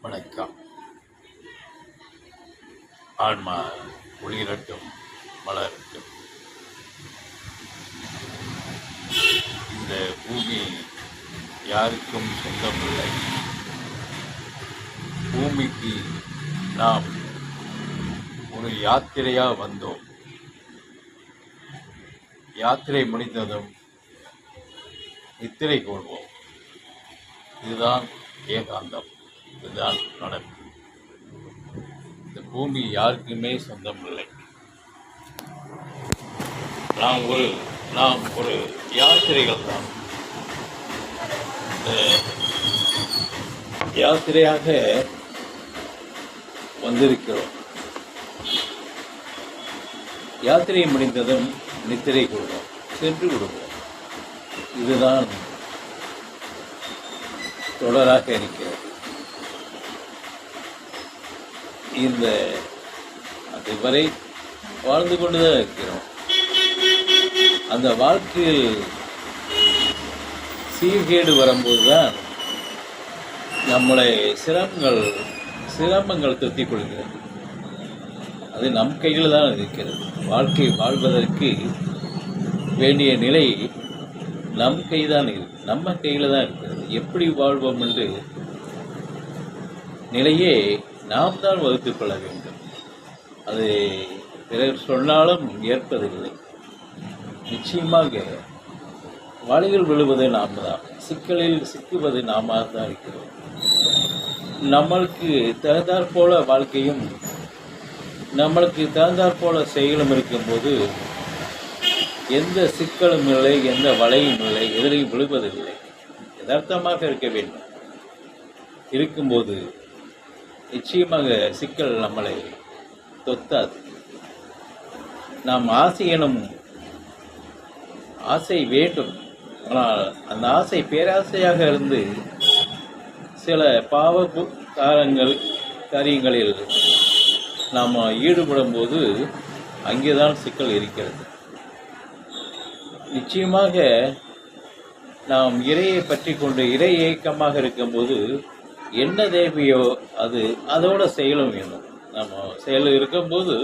வணக்கம். ஆன்மா ஒளிரட்டும், மலரட்டும். இந்த பூமி யாருக்கும் சொந்தமில்லை. பூமிக்கு நாம் ஒரு யாத்திரையாக வந்தோம். யாத்திரை முடிந்ததும் நித்திரை கொள்வோம். இதுதான் ஏகாந்தம், இதுதான் நடக்கும். இந்த பூமி யாருக்குமே சொந்தமில்லை. நாம் ஒரு யாத்திரைகள் தான். யாத்திரையாக வந்திருக்கிறோம். யாத்திரை முடிந்ததும் நித்திரை கொள்வோம், சென்று விடுவோம். இதுதான் தொடராக இருக்கிறது. இந்த அதுவரை வாழ்ந்து கொண்டுதான் இருக்கிறோம். அந்த வாழ்க்கையில் சீர்கேடு வரும்போதுதான் நம்மளை சிரமங்கள் தொத்திக் கொள்கிறது. அது நம் கையில் தான் இருக்கிறது. வாழ்க்கை வாழ்வதற்கு வேண்டிய நிலை நம் கைதான் இருக்கு, நம்ம கையில் தான் இருக்கிறது. எப்படி வாழ்வோம் என்று நிலையே நாம் தான் வகுத்துக் கொள்ள வேண்டும். அது பிறர் சொன்னாலும் ஏற்பதில்லை. நிச்சயமாக வலையில் விழுவது நாம் தான், சிக்கலில் சிக்குவது நாம தான் இருக்கிறோம். நம்மளுக்கு தகுந்தாற் போல வாழ்க்கையும் நம்மளுக்கு தகுந்தாற் போல செயலும் இருக்கும்போது எந்த சிக்கலும் இல்லை, எந்த வலையும் இல்லை, எதிரையும் விழுவதில்லை. யதார்த்தமாக இருக்க வேண்டும். இருக்கும்போது நிச்சயமாக சிக்கல் நம்மளை தொத்தாது. நாம் ஆசை வேண்டும். ஆனால் அந்த ஆசை பேராசையாக இருந்து சில பாவ காரியங்களில் நாம் ஈடுபடும் போது அங்கேதான் சிக்கல் இருக்கிறது. நிச்சயமாக நாம் இறையை பற்றி கொண்டு இறை ஏக்கமாக இருக்கும்போது என்ன தேவையோ அதோட செயலும் வேணும். நம்ம செயல் இருக்கும்போது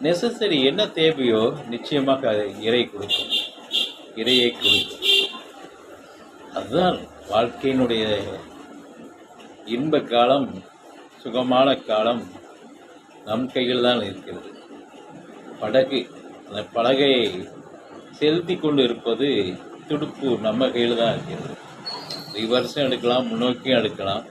நெசசரி என்ன தேவையோ நிச்சயமாக அதை இறையை கொடுக்கும். அதுதான் வாழ்க்கையினுடைய இன்ப காலம், சுகமான காலம் நம் கையில் தான் இருக்கிறது. அந்த படகை செலுத்தி கொண்டு இருப்பது துடுப்பு நம்ம கையில் தான் இருக்கிறது. ரிவர்ஸும் எடுக்கலாம், முன்னோக்கியும் எடுக்கலாம்.